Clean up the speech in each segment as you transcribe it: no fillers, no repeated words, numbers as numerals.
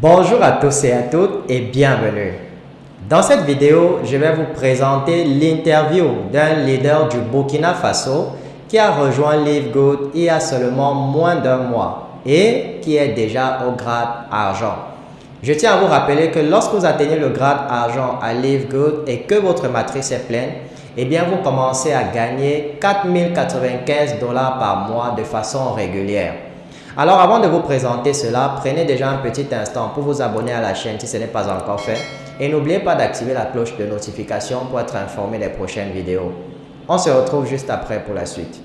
Bonjour à tous et à toutes et bienvenue. Dans cette vidéo, je vais vous présenter l'interview d'un leader du Burkina Faso qui a rejoint Livegood il y a seulement moins d'un mois et qui est déjà au grade argent. Je tiens à vous rappeler que lorsque vous atteignez le grade argent à Livegood et que votre matrice est pleine, eh bien vous commencez à gagner 4095 dollars par mois de façon régulière. Alors avant de vous présenter cela, prenez déjà un petit instant pour vous abonner à la chaîne si ce n'est pas encore fait et n'oubliez pas d'activer la cloche de notification pour être informé des prochaines vidéos. On se retrouve juste après pour la suite.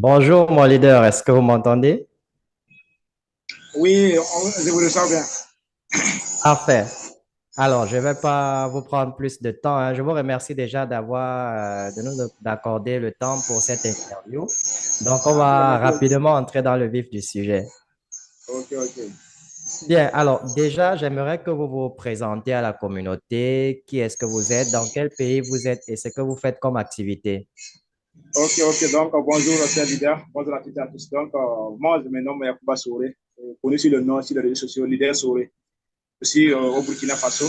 Bonjour mon leader, est-ce que vous m'entendez? Oui, je vous le sens bien. Parfait. Alors, je ne vais pas vous prendre plus de temps, hein. Je vous remercie déjà de nous d'accorder le temps pour cette interview. Donc, on va Merci beaucoup. rapidement entrer dans le vif du sujet. Ok, ok. Bien, alors déjà, j'aimerais que vous vous présentiez à la communauté. Qui est-ce que vous êtes, dans quel pays vous êtes et ce que vous faites comme activité. Ok, ok. Donc, bonjour, chers leaders. Bonjour à toutes et à tous. Donc, moi, je me nomme Yacouba Souré, connu sur le nom, sur les réseaux sociaux, leader Souré. Je suis au Burkina Faso.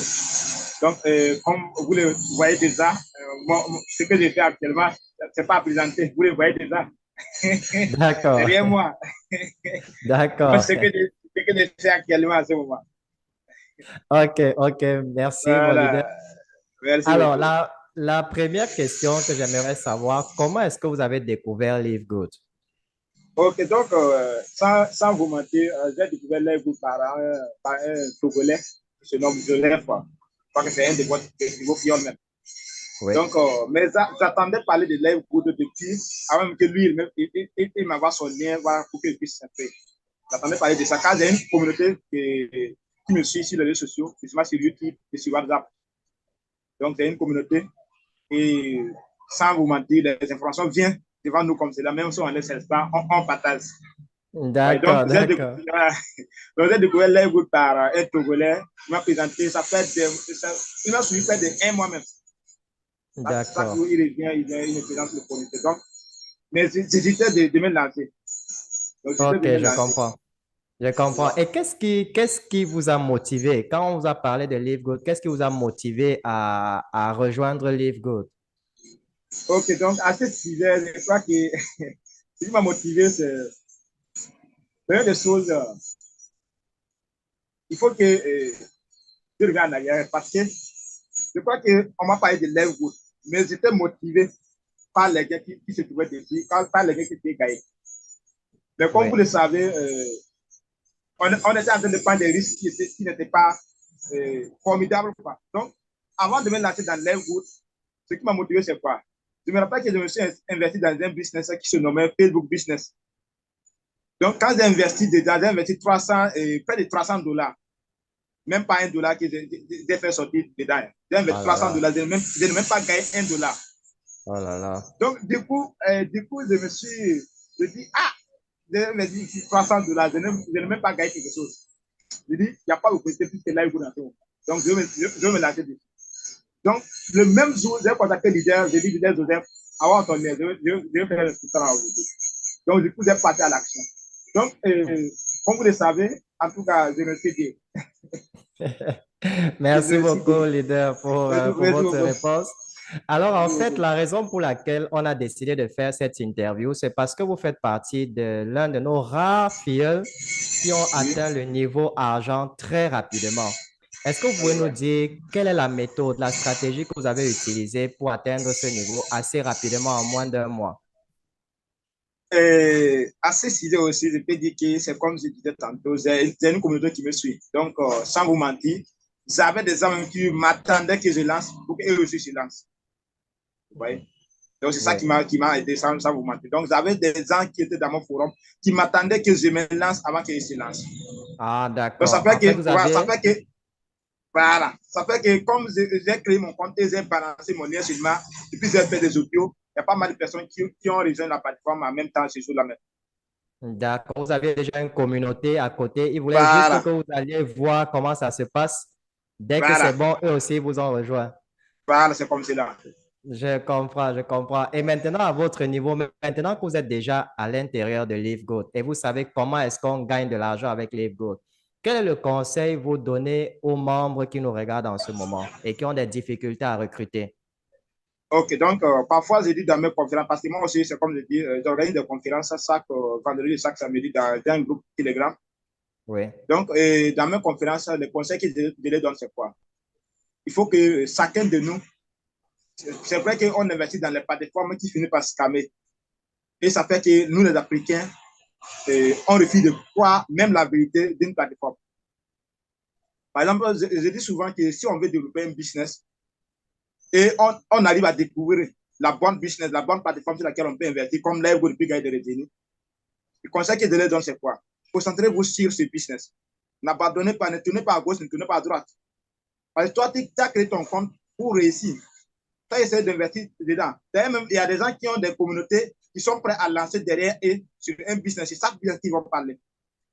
Donc, comme vous le voyez déjà, ce que je fais actuellement, ce n'est pas à présenter. Vous le voyez déjà. D'accord, Derrière moi. Donc, d'accord. ce que je fais actuellement à ce moment. Ok, ok, merci, mon leader. Voilà. Merci Alors, beaucoup. la première question que j'aimerais savoir, comment est-ce que vous avez découvert Live Good? Ok, donc, sans vous mentir, j'ai découvert les groupes par un Togolais qui se nomme Joseph. Je crois que c'est un de vos filles même. Oui, Donc, mais j'attendais parler de Live Good depuis, avant même que lui, il m'envoie son lien voilà, pour que je puisse s'intégrer. J'attendais parler de ça. Car j'ai une communauté qui me suit sur les réseaux sociaux, justement sur YouTube et sur WhatsApp. Donc, c'est une communauté et sans vous mentir, les informations viennent devant nous comme cela, même si on laisse ça, on partage. Ouais, donc, d'accord, d'accord. j'ai découvert l'Airwood par un Togolais. Il m'a présenté, il m'a suivi près de un mois même. Chaque D'accord. jour, il me présente le comité. Donc, mais j'hésitais de me lancer. Donc, j'hésitais Ok, de me je lancer. comprends. Je comprends. Et qu'est-ce qui vous a motivé, quand on vous a parlé de Live Good, qu'est-ce qui vous a motivé à rejoindre Live Good? Ok, donc, à ce sujet, je crois que ce qui m'a motivé, c'est une des choses. Il faut que je regarde en arrière parce que je crois qu'on m'a parlé de l'Airwood, mais j'étais motivé par les gars qui se trouvaient dessus, par les gars qui étaient gagnés. Mais comme Oui, vous le savez, on était en train de prendre des risques qui n'étaient pas formidables. Quoi. Donc, avant de me lancer dans l'Airwood, ce qui m'a motivé, c'est quoi? Je me rappelle que je me suis investi dans un business qui se nommait Facebook Business. Donc, quand j'ai investi dedans, j'ai investi 300, près de 300 dollars. Même pas un dollar que j'ai fait sortir dedans. J'ai investi oh là 300 là, dollars, je n'ai même pas gagné un dollar. oh là là. Donc, du coup, je dis, ah, j'ai investi 300 dollars, je n'ai même pas gagné quelque chose. Je dis, il n'y a pas de possibilité puisque là, il faut dans tout. Donc, je vais me lancer dessus. Donc, le même jour, j'ai contacté leader, j'ai dit, leader Joseph, avant ton lien, je vais faire le sous-traitant aujourd'hui. Donc, du coup, j'ai passé à l'action. Donc, comme vous le savez, en tout cas, je me suis dit, je Merci me suis beaucoup, dit, leader, pour merci votre beaucoup. réponse. Alors, en Merci fait, beaucoup. la raison pour laquelle on a décidé de faire cette interview, c'est parce que vous faites partie de l'un de nos rares filles qui ont Oui, atteint le niveau argent très rapidement. Est-ce que vous pouvez nous ouais. dire quelle est la méthode, la stratégie que vous avez utilisée pour atteindre ce niveau assez rapidement en moins d'un mois? À ce sujet aussi, je peux dire que c'est comme je disais tantôt, j'ai une communauté qui me suit. Donc, sans vous mentir, j'avais des amis qui m'attendaient que je lance pour qu'eux aussi se lancent. Vous voyez? Donc, c'est ça Oui. qui m'a aidé sans vous mentir. Donc, j'avais des gens qui étaient dans mon forum qui m'attendaient que je me lance avant qu'ils se lancent. Ah, Donc, d'accord. En fait, vous avez... voilà, ça fait que comme j'ai créé mon compte et j'ai balancé mon lien seulement, et puis j'ai fait des audios, il y a pas mal de personnes qui ont rejoint la plateforme en même temps, ce jour-là même. D'accord. Vous avez déjà une communauté à côté. Ils voulaient juste Voilà, que vous alliez voir comment ça se passe. Dès que c'est voilà, bon, eux aussi vous ont rejoint. voilà, c'est comme cela. Je comprends, je comprends. Et maintenant, à votre niveau, maintenant que vous êtes déjà à l'intérieur de LiveGoat et vous savez comment est-ce qu'on gagne de l'argent avec LiveGoat, quel est le conseil vous donnez aux membres qui nous regardent en ce moment et qui ont des difficultés à recruter? Ok, donc parfois je dis dans mes conférences, parce que moi aussi, c'est comme je dis, j'organise des conférences chaque vendredi, chaque samedi dans un groupe Telegram. Oui, Donc, dans mes conférences, le conseil que je les donne, c'est quoi? Il faut que chacun de nous, c'est vrai qu'on investit dans les plateformes qui finissent par scammer. Et ça fait que nous, les Africains, on refuse de croire même la vérité d'une plateforme. Par exemple, je dis souvent que si on veut développer un business et on arrive à découvrir la bonne business, la bonne plateforme sur laquelle on peut investir, comme là, vous gagner des revenus, le conseil que je leur donne, c'est quoi? Concentrez-vous sur ce business. N'abandonnez pas, ne tournez pas à gauche, ne tournez pas à droite. Parce que toi, tu as créé ton compte pour réussir. Tu as essayé d'investir dedans. D'ailleurs, même, il y a des gens qui ont des communautés qui sont prêts à lancer derrière et sur un business. C'est ça qu'ils vont parler.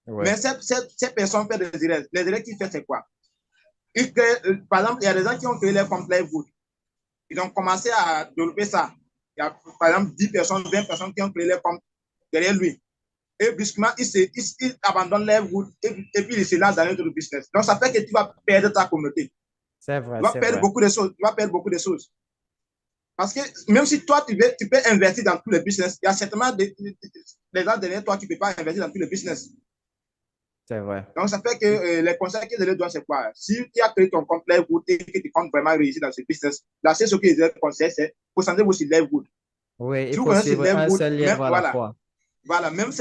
oui, Mais ces personnes font des erreurs. Les erreurs qu'ils font, c'est quoi? Par exemple, il y a des gens qui ont créé leur compte Livewood. Ils ont commencé à développer ça. Il y a, par exemple, 10 personnes, 20 personnes qui ont créé leur compte derrière lui. Et brusquement, il abandonne Livewood et puis il se lance dans un autre business. Donc, ça fait que tu vas perdre ta communauté. c'est vrai, Tu vas c'est perdre vrai. beaucoup de choses. Tu vas perdre beaucoup de choses. Parce que même si toi, tu peux investir dans tous les business, il y a certainement des gens derrière toi qui ne peuvent pas investir dans tous les business. C'est vrai. Donc, ça fait que les conseils que je leur donne, c'est quoi? Si tu as créé ton compte Livewood et que tu comptes vraiment réussir dans ce business, la seule chose que je leur conseille, c'est concentrez-vous sur Livewood. Oui, il Si vous faut connaissez suivre un Livewood, seul même, lièvre à la voilà, fois. voilà, même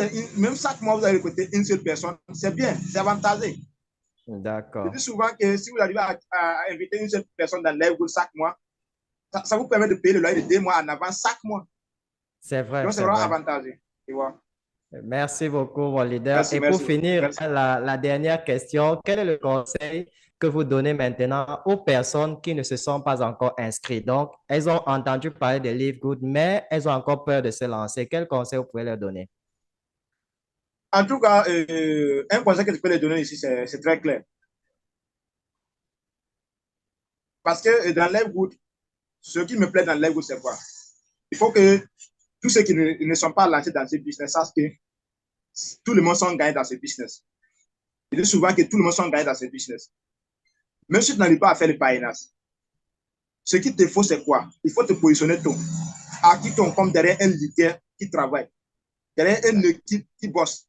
chaque mois, vous allez recruter une seule personne, c'est bien, c'est avantageux. Je D'accord. dis souvent que si vous arrivez à inviter une seule personne dans Livewood chaque mois, ça vous permet de payer le loyer de 2 mois en avance chaque mois. C'est vrai, Donc, c'est c'est vraiment vrai. avantageux. Tu vois? Merci beaucoup, mon leader. Merci, Et pour merci, finir, merci. la dernière question, quel est le conseil que vous donnez maintenant aux personnes qui ne se sont pas encore inscrites? Donc, elles ont entendu parler de Live Good, mais elles ont encore peur de se lancer. Quel conseil vous pouvez leur donner? En tout cas, un conseil que je peux les donner ici, c'est très clair. Parce que dans Livewood, ce qui me plaît dans Livewood, c'est quoi? Il faut que tous ceux qui ne sont pas lancés dans ce business sachent que tout le monde sont gagnés dans ce business. Je dis souvent que tout le monde sont gagnés dans ce business. Même si tu n'arrives pas à faire le parrainage, ce qu'il te faut, c'est quoi? Il faut te positionner tôt. Acquis ton compte derrière un leader qui travaille, derrière une équipe qui bosse.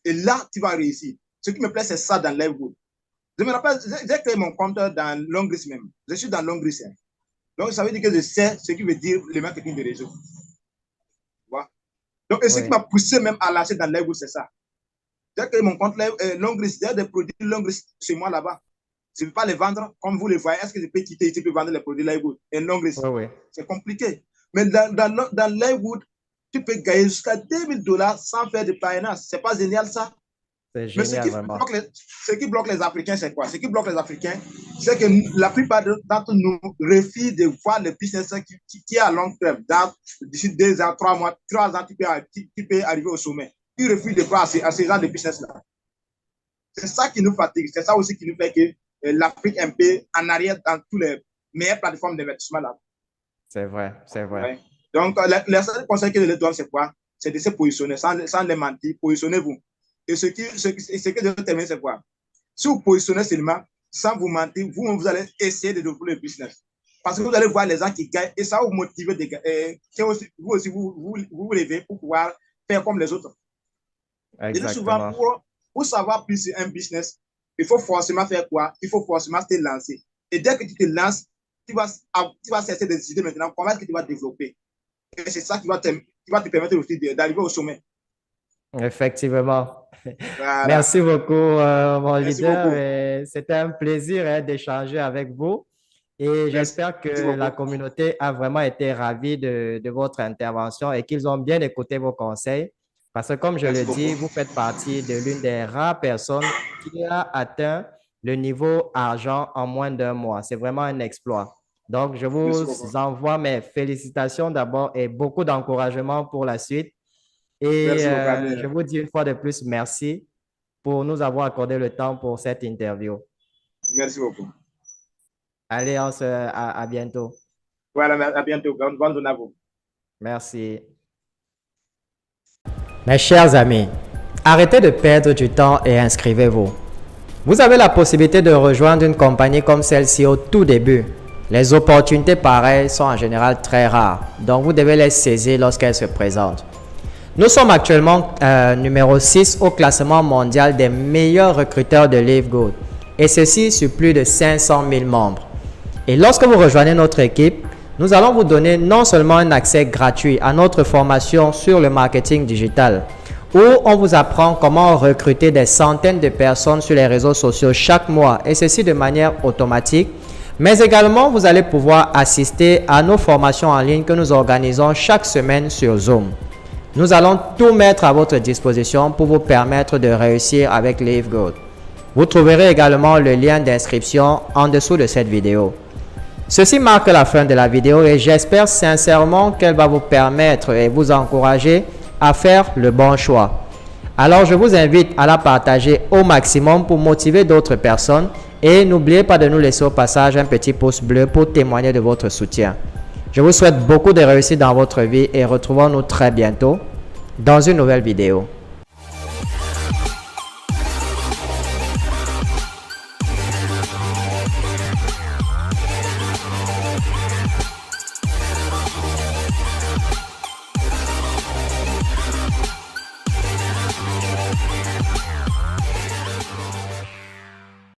Et là, tu vas réussir. Ce qui me plaît, c'est ça dans Livewood. Je me rappelle, j'ai créé mon compte dans Longris même. Je suis dans Longris. Hein. Donc, ça veut dire que je sais ce qui veut dire le marketing de réseau. Voilà. Donc, et ce qui Oui, m'a poussé même à lâcher dans Livewood, c'est ça. J'ai créé mon compte Longris. J'ai des produits Longris chez moi là-bas. Je ne peux pas les vendre comme vous les voyez. Est-ce que je peux quitter ici pour vendre les produits Livewood et Longris? oui, oui. C'est compliqué. Mais dans Livewood, tu peux gagner jusqu'à $2000 sans faire de parrainage. C'est pas génial ça? C'est Mais génial, vraiment. ce qui bloque les Africains, c'est quoi? Ce qui bloque les Africains, c'est que la plupart d'entre nous refusent de voir le business qui est à long terme. D'ici 2 ans, 3 mois, 3 ans, tu peux arriver au sommet. Ils refusent de voir à ces gens de business-là. C'est ça qui nous fatigue. C'est ça aussi qui nous fait que l'Afrique est un peu en arrière dans toutes les meilleures plateformes d'investissement là. C'est vrai, c'est vrai. Ouais. Donc, les seuls conseils que je leur donne, c'est quoi? C'est de se positionner sans les mentir. Positionnez-vous. Et ce que je veux terminer, c'est quoi? Si vous positionnez seulement, sans vous mentir, vous allez essayer de développer le business. Parce que vous allez voir les gens qui gagnent et ça va vous motiver. Vous aussi, vous levez pour pouvoir faire comme les autres. Je dis souvent, Exactement. pour savoir plus sur un business, il faut forcément faire quoi? Il faut forcément te lancer. Et dès que tu te lances, tu vas chercher des idées maintenant. Comment est-ce que tu vas développer? Et c'est ça qui va te permettre aussi d'arriver au sommet. Effectivement. Voilà. Merci beaucoup, mon Merci leader. beaucoup. Et c'était un plaisir hein, d'échanger avec vous. Et Merci j'espère que la beaucoup. communauté a vraiment été ravie de votre intervention et qu'ils ont bien écouté vos conseils. Parce que comme je Merci le beaucoup. dis, vous faites partie de l'une des rares personnes qui a atteint le niveau argent en moins d'un mois. C'est vraiment un exploit. Donc, je Merci vous beaucoup. envoie mes félicitations d'abord et beaucoup d'encouragement pour la suite. Et Merci beaucoup, je Amir. vous dis une fois de plus merci pour nous avoir accordé le temps pour cette interview. Merci beaucoup. Allez, à bientôt. Voilà, à bientôt. Bonne journée à vous. Merci. Mes chers amis, arrêtez de perdre du temps et inscrivez-vous. Vous avez la possibilité de rejoindre une compagnie comme celle-ci au tout début. Les opportunités pareilles sont en général très rares, donc vous devez les saisir lorsqu'elles se présentent. Nous sommes actuellement numéro 6 au classement mondial des meilleurs recruteurs de LiveGood, et ceci sur plus de 500 000 membres. Et lorsque vous rejoignez notre équipe, nous allons vous donner non seulement un accès gratuit à notre formation sur le marketing digital, où on vous apprend comment recruter des centaines de personnes sur les réseaux sociaux chaque mois, et ceci de manière automatique, mais également vous allez pouvoir assister à nos formations en ligne que nous organisons chaque semaine sur Zoom. Nous allons tout mettre à votre disposition pour vous permettre de réussir avec LiveGood. Vous trouverez également le lien d'inscription en dessous de cette vidéo. Ceci marque la fin de la vidéo et j'espère sincèrement qu'elle va vous permettre et vous encourager à faire le bon choix. Alors je vous invite à la partager au maximum pour motiver d'autres personnes et n'oubliez pas de nous laisser au passage un petit pouce bleu pour témoigner de votre soutien. Je vous souhaite beaucoup de réussite dans votre vie et retrouvons-nous très bientôt dans une nouvelle vidéo.